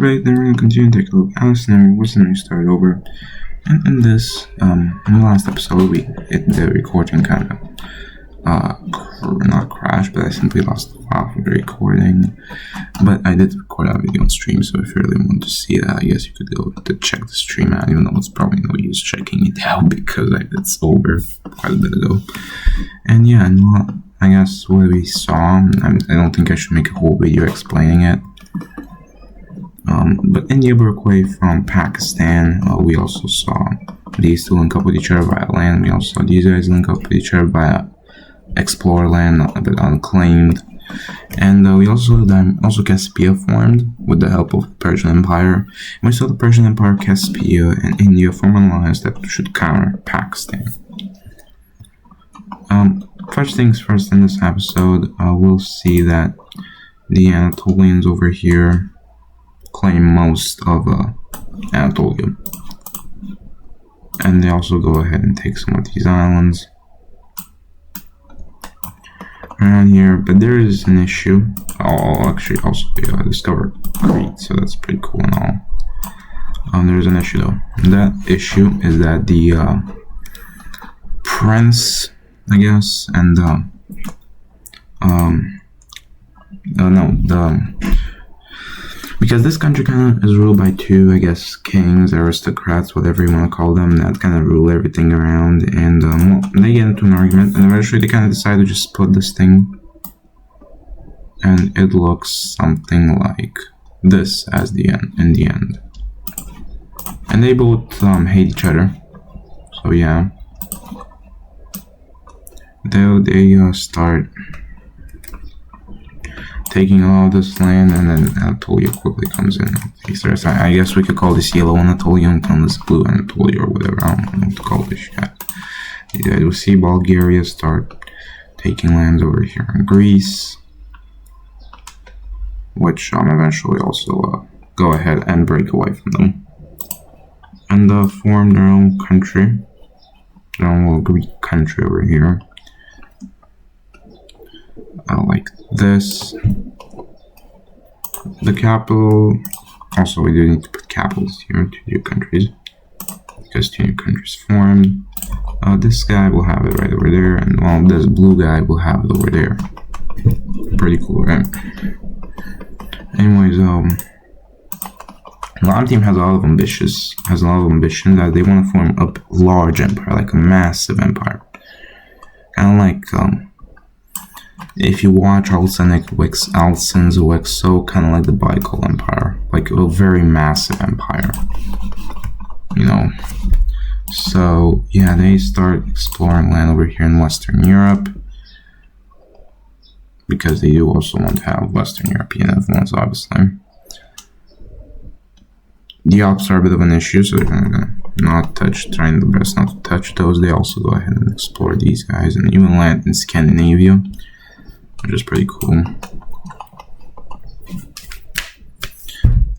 Alright, then we're gonna continue to take a look at Alice and what's the name start over. And in this, in the last episode, the recording kind of, not crashed, but I simply lost the file for the recording. But I did record that video on stream, so if you really want to see that, I guess you could go to check the stream out, even though it's probably no use checking it out because it's over quite a bit ago. And yeah, I guess what we saw, I don't think I should make a whole video explaining it. But India broke away from Pakistan. We also saw these two link up with each other via land. We also saw these guys link up with each other via explore land, a bit unclaimed. And we also Caspia formed with the help of the Persian Empire. And we saw the Persian Empire, Caspia, and India form an alliance that should counter Pakistan. First things first, in this episode, we'll see that the Anatolians over here claim most of Anatolia, and they also go ahead and take some of these islands around here. But there is an issue. Actually, also they discovered Crete, so that's pretty cool and all. There's an issue though. That issue is that the prince, I guess, and because this country kind of is ruled by two, I guess, kings, aristocrats, whatever you want to call them, that kind of rule everything around. And well, they get into an argument, and eventually they kind of decide to just split this thing, and it looks something like this as the end. In the end, and they both hate each other. So yeah, they start taking all this land, and then Anatolia quickly comes in. I guess we could call this yellow Anatolia and call this blue Anatolia or whatever. I don't know what to call this yet. Yeah, we'll see Bulgaria start taking lands over here in Greece, which eventually also go ahead and break away from them and form their own country, their own little Greek country over here. Like this. The capital, also we do need to put capitals here to new countries, because two new countries formed. This guy will have it right over there, and well, this blue guy will have it over there. Pretty cool, right? Anyways, Lime Team has a lot of ambition that they want to form a large empire, like a massive empire. Kind of like if you watch Alcen's WICSO, kind of like the Baikal Empire, like a very massive empire, you know. So yeah, they start exploring land over here in Western Europe, because they do also want to have Western European influence, obviously. The Alps are a bit of an issue, so they're gonna trying their best not to touch those. They also go ahead and explore these guys and even land in Scandinavia, which is pretty cool.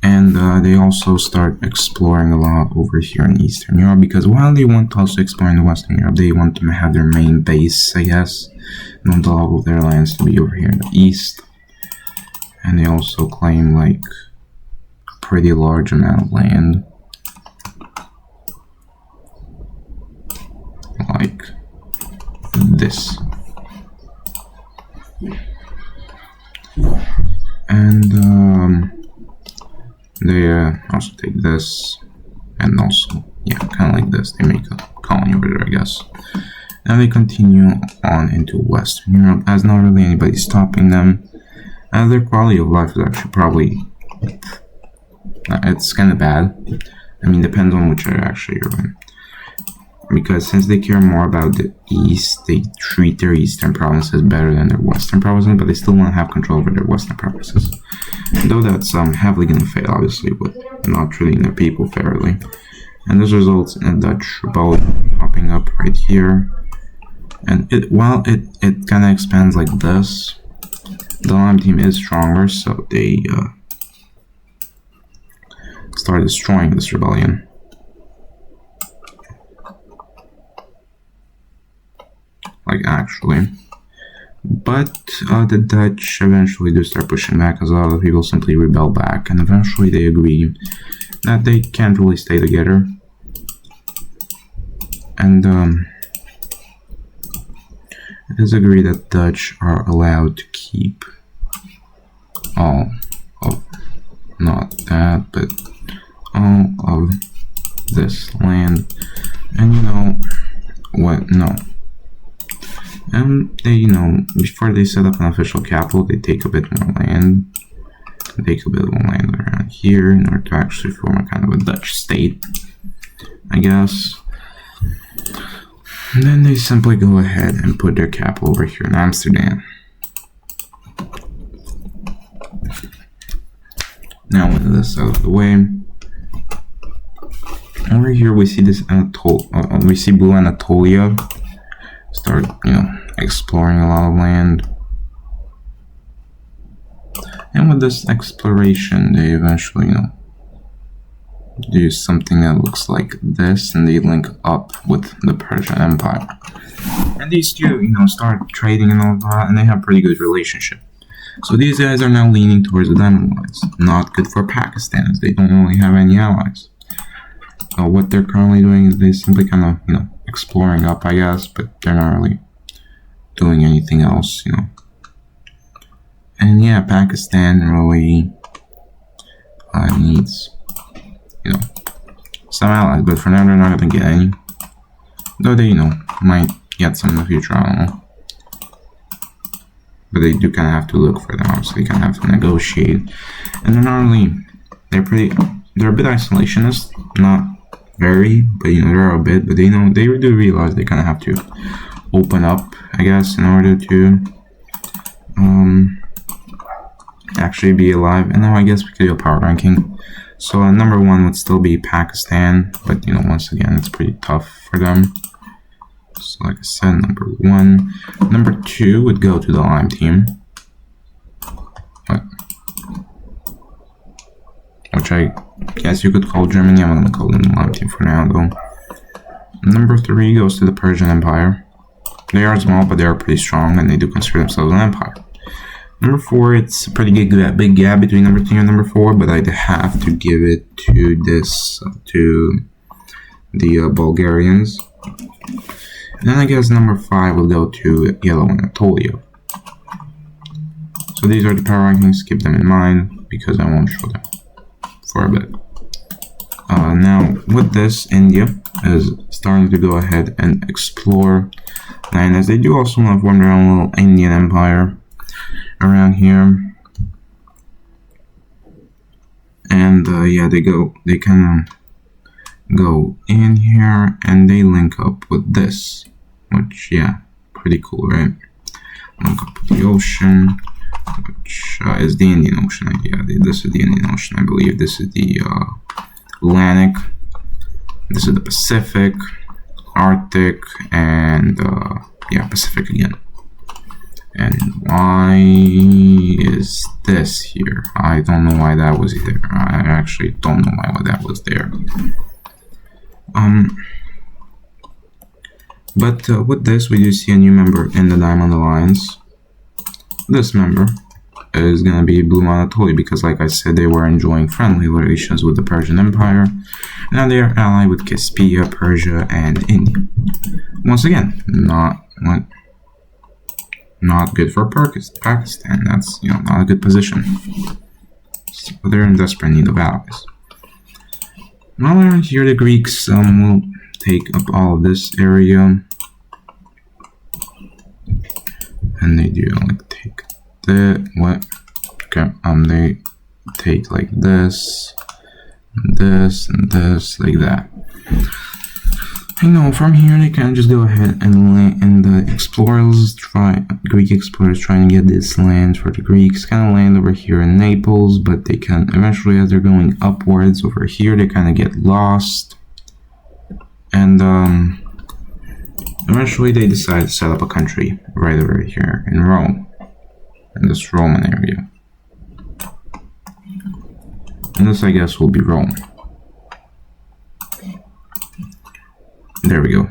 And they also start exploring a lot over here in Eastern Europe, because while they want to also explore in Western Europe, they want to have their main base, I guess. They want all of their lands to be over here in the east. And they also claim like a pretty large amount of land. Like this. And they also take this, and also, yeah, kind of like this. They make a colony over there, I guess. And they continue on into Western Europe, as not really anybody stopping them. Their quality of life is actually probably, it's kind of bad. I mean, depends on which area actually you're in. Because since they care more about the east, they treat their eastern provinces better than their western provinces, but they still want to have control over their western provinces. Though that's heavily going to fail, obviously, with not treating their people fairly. And this results in a Dutch rebellion popping up right here. And while it kind of expands like this, the Lime Team is stronger, so they start destroying this rebellion. Like, actually. But the Dutch eventually do start pushing back, as a lot of people simply rebel back, and eventually they agree that they can't really stay together. And it is agreed that Dutch are allowed to keep all of, not that, but all of this land. And you know what? No. And they, you know, before they set up an official capital, they take a bit more land. They take a bit more land around here in order to actually form a kind of a Dutch state, I guess. And then they simply go ahead and put their capital over here in Amsterdam. Now with this out of the way, over here we see this we see Blue Anatolia start, you know, exploring a lot of land. And with this exploration, they eventually, you know, do something that looks like this, and they link up with the Persian Empire. And these two, you know, start trading and all that, and they have a pretty good relationship. So these guys are now leaning towards the diamond lines. Not good for Pakistan, as they don't really have any allies. So what they're currently doing is they simply kind of, you know, exploring up, I guess, but they're not really doing anything else, you know. And yeah, Pakistan really needs, you know, some allies, but for now they're not going to get any. Though they, you know, might get some in the future, I don't know. But they do kind of have to look for them, obviously, they kind of have to negotiate. And they're not really, they're a bit isolationist, not very, but you know, they're a bit, but they know, they do realize they kind of have to open up, I guess, in order to actually be alive. And now I guess we could do a power ranking. So number 1 would still be Pakistan, but you know, once again, it's pretty tough for them. So like I said, number 1. Number 2 would go to the Lime team. Which I guess you could call Germany. I'm going to call them the Lime team for now, though. Number 3 goes to the Persian Empire. They are small, but they are pretty strong, and they do consider themselves an empire. Number 4, it's a pretty big gap between number 3 and number 4, but I'd have to give it to this, to the Bulgarians. And then I guess number 5 will go to Yellow Anatolia. So these are the power rankings, keep them in mind, because I won't show them for a bit. Now, with this, India is starting to go ahead and explore land, as they do also want to form their own little Indian empire around here. And yeah, they kind of go in here and they link up with this, which, yeah, pretty cool, right? Link up with the ocean, which is the Indian Ocean. Yeah, this is the Indian Ocean, I believe. This is the Atlantic. This is the Pacific, Arctic, and yeah, Pacific again. And why is this here? I don't know why that was there. I actually don't know why that was there. But with this, we do see a new member in the Diamond Alliance. This member is going to be Blue Anatolia, because like I said, they were enjoying friendly relations with the Persian Empire. Now they are allied with Caspia, Persia, and India. Once again, not good for Pakistan. That's, you know, not a good position. So they're in desperate need of allies. While we're here, the Greeks will take up all of this area, and they do like take the what? Okay, they take like this, and this, and this, like that. I know from here they can just go ahead and the explorers Greek explorers trying to get this land for the Greeks, kind of land over here in Naples, but they can eventually, as they're going upwards over here, they kind of get lost, and eventually they decide to set up a country right over here in Rome, in this Roman area, and this I guess will be Rome. There we go.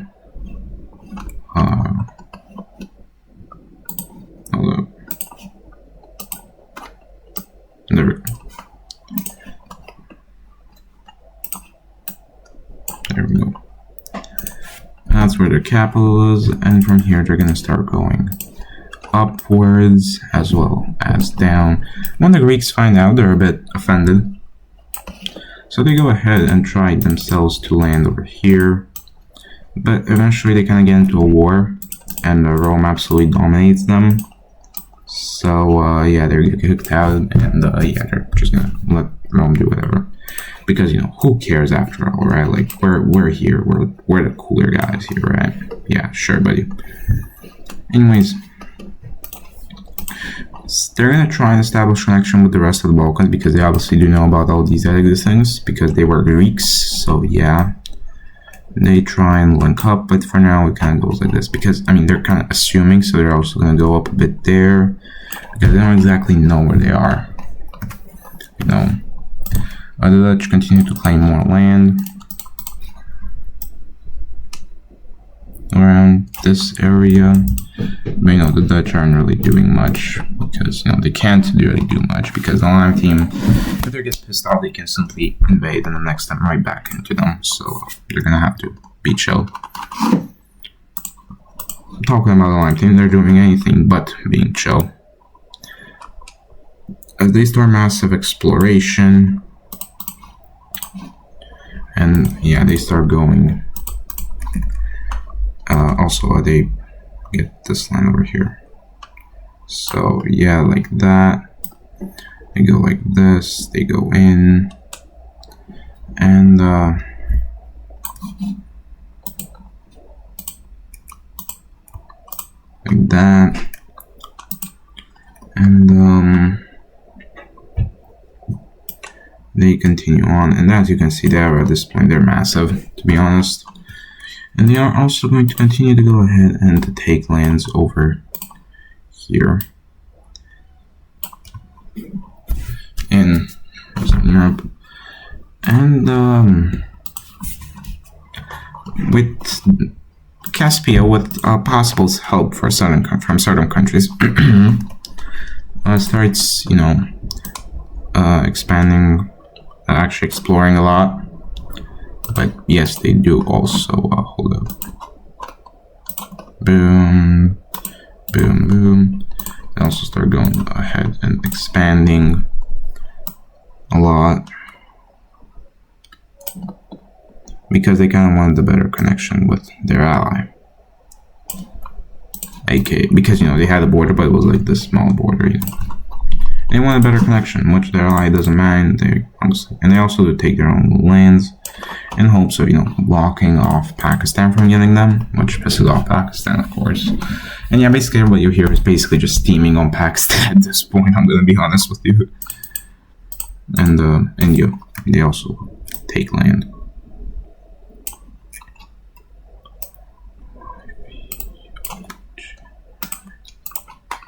Hold That's where their capital is, and from here they're gonna start going upwards as well as down. When the Greeks find out, they're a bit offended, so they go ahead and try themselves to land over here, but eventually they kind of get into a war, and Rome absolutely dominates them. So yeah, they're gonna get kicked out, and yeah, they're just gonna let Rome do whatever, because you know, who cares after all, right? Like we're here, we're the cooler guys here, right? Yeah, sure, buddy. Anyways, they're gonna try and establish connection with the rest of the Balkans, because they obviously do know about all these things, because they were Greeks. So yeah, they try and link up, but for now it kind of goes like this, because I mean, they're kind of assuming, so they're also gonna go up a bit there, because they don't exactly know where they are. You know, the Dutch continue to claim more land around this area, but you know, the Dutch aren't really doing much, because you know, they can't really do much, because the Lime team, if they get pissed off, they can simply invade and the next time right back into them, so they're gonna have to be chill. Talking about the Lime team, they're doing anything but being chill. As they start massive exploration, and yeah, they start going. Also, they get this line over here. So yeah, like that. They go like this. They go in, and like that, and they continue on. And as you can see, there at this point, they're massive, to be honest. And they are also going to continue to go ahead and to take lands over here in Europe. And with Caspia, with possible help from certain countries, starts, you know, expanding, actually exploring a lot. But yes, they do also, hold up, boom, boom, boom. They also start going ahead and expanding a lot, because they kind of wanted a better connection with their ally. AK, because you know, they had a border, but it was like this small border, you know. They want a better connection, which their ally doesn't mind. They honestly, and they also do take their own lands in hopes of, you know, blocking off Pakistan from getting them, which pisses off Pakistan, of course. And yeah, basically what you hear is basically just steaming on Pakistan at this point, I'm gonna be honest with you. And India, they also take land.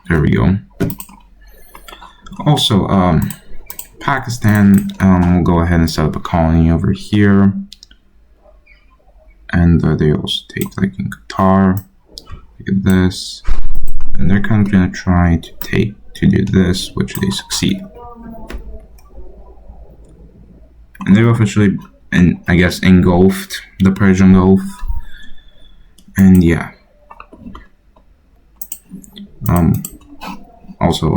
There we go. Also, Pakistan will go ahead and set up a colony over here, and they also take, like in Qatar, look at this, and they're kind of gonna try to do this, which they succeed, and they've officially, I guess, engulfed the Persian Gulf, and yeah. Also,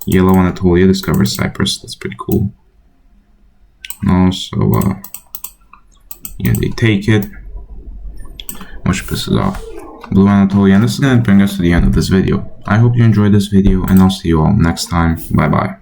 Yellow Anatolia discovers Cyprus. That's pretty cool. And also, yeah, they take it, which pisses off Blue Anatolia. And this is going to bring us to the end of this video. I hope you enjoyed this video, and I'll see you all next time. Bye bye.